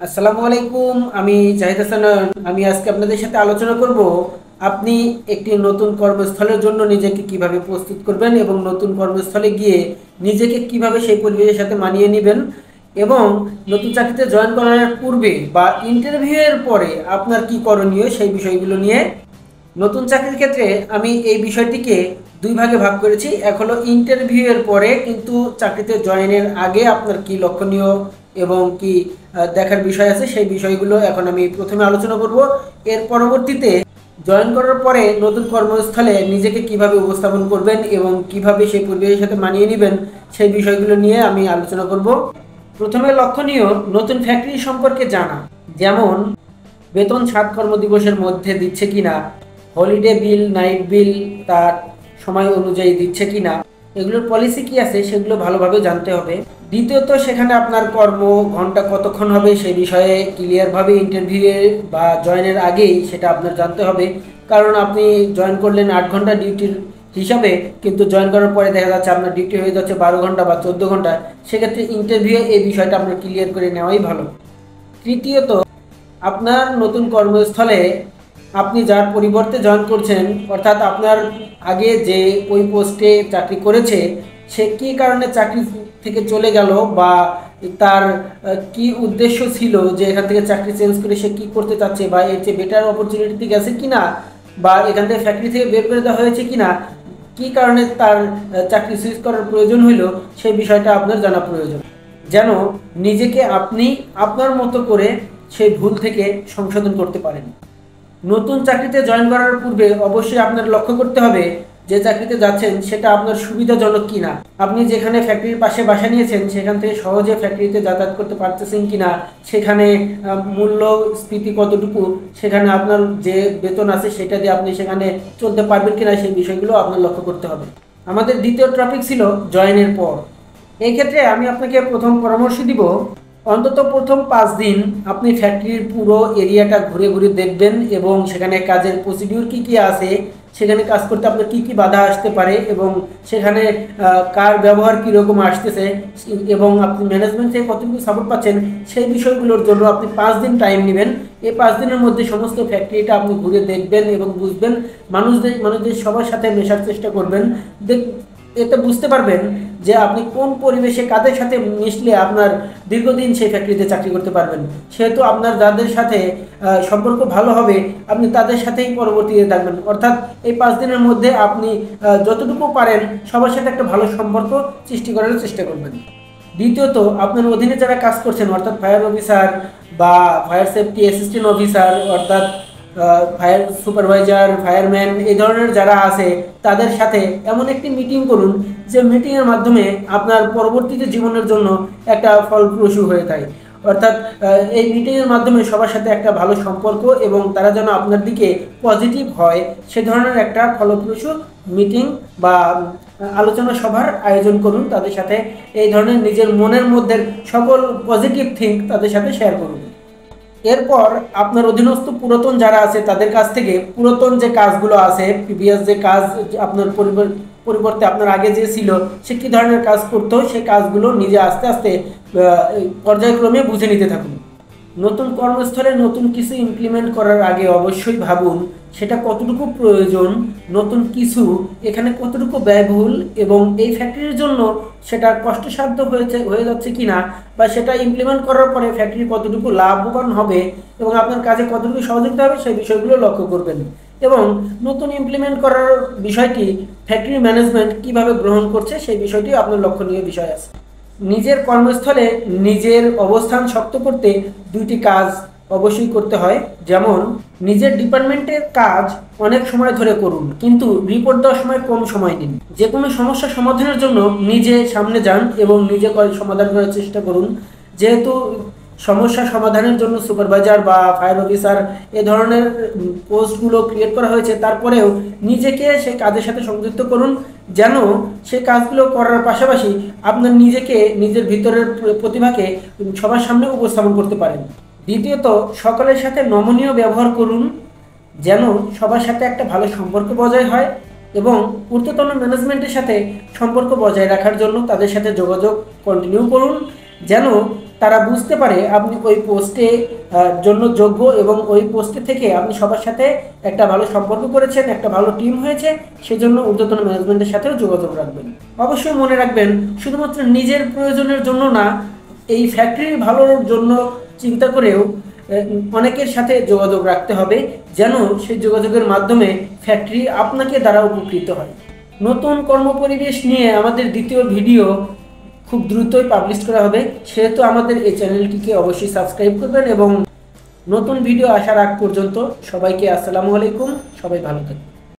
আসসালামু আলাইকুম। আমি জাহিদ হাসান। আমি আজকে আপনাদের সাথে আলোচনা করব আপনি একটি নতুন কর্মস্থলের জন্য নিজেকে কিভাবে প্রস্তুত করবেন এবং নতুন কর্মস্থলে গিয়ে নিজেকে কিভাবে সেই পরিবেশের সাথে মানিয়ে নেবেন এবং নতুন চাকরিতে জয়েন করার পূর্বে বা ইন্টারভিউয়ের পরে আপনার কি করণীয় সেই বিষয়গুলো নিয়ে। নতুন চাকরির ক্ষেত্রে আমি এই বিষয়টিকে দুই ভাগে ভাগ করেছি। এক হলো ইন্টারভিউয়ের পরে, কিন্তু চাকরিতে জয়েনের আগে আপনার কি লক্ষণীয় এবং কি দেখার বিষয় আছে সেই বিষয়গুলো এখন আমি প্রথমে আলোচনা করব। এর পরবর্তীতে জয়েন করার পরে নতুন কর্মস্থলে নিজেকে কিভাবে উপস্থাপন করবেন এবং কিভাবে সেই পরিবেশের সাথে মানিয়ে নেবেন সেই বিষয়গুলো নিয়ে আমি আলোচনা করব। প্রথমে লক্ষণীয় নতুন ফ্যাক্টরি সম্পর্কে জানা, যেমন বেতন 7 কর্মদিবসের মধ্যে দিচ্ছে কিনা, হলিডে বিল, নাইট বিল তার সময় অনুযায়ী দিচ্ছে কিনা, এগুলোর পলিসি কি আছে সেগুলো ভালোভাবে জানতে হবে। দ্বিতীয়ত, সেখানে আপনার কর্ম ঘন্টা কতক্ষণ হবে সেই বিষয়ে ক্লিয়ারভাবে ইন্টারভিউয়ে বা জয়েনের আগেই সেটা আপনার জানতে হবে। কারণ আপনি জয়েন করলেন 8 ঘন্টা ডিউটির হিসাবে, কিন্তু জয়েন করার পরে দেখা যাচ্ছে আপনার ডিউটি হয়ে যাচ্ছে 12 ঘন্টা বা 14 ঘন্টা। সেক্ষেত্রে ইন্টারভিউয়ে এই বিষয়টা আপনার ক্লিয়ার করে নেওয়াই ভালো। তৃতীয়ত, আপনার নতুন কর্মস্থলে আপনি যার পরিবর্তে জয়েন করছেন, অর্থাৎ আপনার আগে যে ওই পোস্টে চাকরি করেছে সে কী কারণে চাকরি থেকে চলে গেল বা তার কি উদ্দেশ্য ছিল যে এখান থেকে চাকরি চেঞ্জ করে সে কী করতে চাচ্ছে, বা এর চেয়ে বেটার অপরচুনিটি গেছে কিনা, বা এখান থেকে ফ্যাক্টরি থেকে বের করে দেওয়া হয়েছে কিনা, কী কারণে তার চাকরি সুইচ করার প্রয়োজন হইল সেই বিষয়টা আপনার জানা প্রয়োজন, যেন নিজেকে আপনি আপনার মতো করে সেই ভুল থেকে সংশোধন করতে পারেন। নতুন চাকরিতে জয়েন করার পূর্বে অবশ্যই আপনার লক্ষ্য করতে হবে যে চাকরিতে যাচ্ছেন সেটা আপনার সুবিধাজনক কিনা। আপনি যেখানে ফ্যাক্টরির পাশে বাসা নিয়েছেন সেখান থেকে সহজে ফ্যাক্টরিতে যাতায়াত করতে পারতেছেন কিনা, সেখানে মূল্যস্ফীতি কতটুকু, সেখানে আপনার যে বেতন আছে সেটা দিয়ে আপনি সেখানে চলতে পারবেন কিনা সেই বিষয়গুলো আপনার লক্ষ্য করতে হবে। আমাদের দ্বিতীয় টপিক ছিল জয়েনের পর। এই ক্ষেত্রে আমি আপনাকে প্রথম পরামর্শ দিব, অন্তত প্রথম 5 দিন আপনি ফ্যাক্টরির পুরো এরিয়াটা ঘুরে ঘুরে দেখবেন এবং সেখানে কাজের প্রসিডিউর কী কী আছে, সেখানে কাজ করতে আপনার কী কী বাধা আসতে পারে এবং সেখানে কার ব্যবহার কীরকম আসতেছে এবং আপনি ম্যানেজমেন্ট থেকে কতটুকু সাপোর্ট পাচ্ছেন সেই বিষয়গুলোর জন্য আপনি 5 দিন টাইম নেবেন। এই 5 দিনের মধ্যে সমস্ত ফ্যাক্টরিটা আপনি ঘুরে দেখবেন এবং বুঝবেন, মানুষদের সবার সাথে মেশার চেষ্টা করবেন। এতে বুঝতে পারবেন যে আপনি কোন পরিবেশে কাদের সাথে মিশলে আপনার দীর্ঘদিন সেই ফ্যাক্টরিতে চাকরি করতে পারবেন। সেহেতু আপনার যাদের সাথে সম্পর্ক ভালো হবে আপনি তাদের সাথেই পরবর্তীতে থাকবেন। অর্থাৎ এই 5 দিনের মধ্যে আপনি যতটুকু পারেন সবার সাথে একটা ভালো সম্পর্ক সৃষ্টি করার চেষ্টা করবেন। দ্বিতীয়ত, আপনার অধীনে যারা কাজ করছেন অর্থাৎ ফায়ার অফিসার বা ফায়ার সেফটি অ্যাসিস্ট্যান্ট অফিসার, অর্থাৎ ফায়ার সুপারভাইজার, ফায়ারম্যান, এই ধরনের যারা আছে তাদের সাথে এমন একটি মিটিং করুন যে মিটিংয়ের মাধ্যমে আপনার পরবর্তীতে জীবনের জন্য একটা ফলপ্রসূ হয়ে থাকে। অর্থাৎ এই মিটিংয়ের মাধ্যমে সবার সাথে একটা ভালো সম্পর্ক এবং তারা যেন আপনার দিকে পজিটিভ হয় সে ধরনের একটা ফলপ্রসূ মিটিং বা আলোচনা সভার আয়োজন করুন। তাদের সাথে এই ধরনের নিজের মনের মধ্যে সকল পজিটিভ থিঙ্ক তাদের সাথে শেয়ার করুন। এরপর আপনার অধীনস্থ পুরাতন যারা আছে তাদের কাছ থেকে পুরাতন যে কাজগুলো আছে, প্রিভিয়াস যে কাজ আপনার পরিবর্তে আপনার আগে যে ছিল সে কী ধরনের কাজ করতো সেই কাজগুলো নিজে আস্তে আস্তে পর্যায়ক্রমে বুঝে নিতে থাকুন। নতুন কর্মস্থলে নতুন কিছু ইমপ্লিমেন্ট করার আগে অবশ্যই ভাবুন সেটা কতটুকু প্রয়োজন, নতুন কিছু এখানে কতটুকু ব্যয়বহুল এবং এই ফ্যাক্টরির জন্য সেটা কষ্টসাধ্য হয়ে যাচ্ছে কিনা, বা সেটা ইমপ্লিমেন্ট করার পরে ফ্যাক্টরি কতটুকু লাভবান হবে এবং আপনার কাজে কতটুকু সহযোগিতা হবে সেই বিষয়গুলো লক্ষ্য করবেন। এবং নতুন ইমপ্লিমেন্ট করার বিষয়টি ফ্যাক্টরি ম্যানেজমেন্ট কিভাবে গ্রহণ করছে সেই বিষয়টি আপনার লক্ষণীয় বিষয় আছে। নিজের কর্মস্থলে নিজের অবস্থান শক্ত করতে 2টি কাজ অবশ্যই করতে হয়, যেমন নিজের ডিপার্টমেন্টের কাজ অনেক সময় ধরে করুন কিন্তু রিপোর্ট দেওয়ার সময় কম সময় নিন। যে কোনো সমস্যা সমাধানের জন্য নিজে সামনে যান এবং নিজে সমাধান করার চেষ্টা করুন। যেহেতু সমস্যা সমাধানের জন্য সুপারভাইজার বা ফায়ার অফিসার এ ধরনের পোস্টগুলো ক্রিয়েট করা হয়েছে, তারপরেও নিজেকে সেই কাজের সাথে সংযুক্ত করুন যেন সেই কাজগুলো করার পাশাপাশি আপনার নিজেকে, নিজের ভিতরের প্রতিভাকে সবার সামনে উপস্থাপন করতে পারেন। দ্বিতীয়ত, সকলের সাথে নমনীয় ব্যবহার করুন যেন সবার সাথে একটা ভালো সম্পর্ক বজায় হয় এবং ঊর্ধ্বতন ম্যানেজমেন্টের সাথে সম্পর্ক বজায় রাখার জন্য তাদের সাথে যোগাযোগ কন্টিনিউ করুন যেন তারা বুঝতে পারে আপনি ওই পোস্টে জন্য যোগ্য এবং ওই পোস্টে থেকে আপনি সবার সাথে একটা ভালো সম্পর্ক করেছেন, একটা ভালো টিম হয়েছে, সেজন্য ঊর্ধ্বতন ম্যানেজমেন্টের সাথেও যোগাযোগ রাখবেন। অবশ্যই মনে রাখবেন, শুধুমাত্র নিজের প্রয়োজনের জন্য না, এই ফ্যাক্টরির ভালোর জন্য চিন্তা করেও অনেকের সাথে যোগাযোগ রাখতে হবে, যেন সেই যোগাযোগের মাধ্যমে ফ্যাক্টরি আপনাকে দ্বারা উপকৃত হয়। নতুন কর্মপরিবেশ নিয়ে আমাদের দ্বিতীয় ভিডিও খুব দ্রুতই পাবলিশ করা হবে, সেহেতু আমাদের এই চ্যানেলটিকে অবশ্যই সাবস্ক্রাইব করবেন এবং নতুন ভিডিও আসার আগ পর্যন্ত সবাইকে আসসালামু আলাইকুম, সবাই ভালো থাকবেন।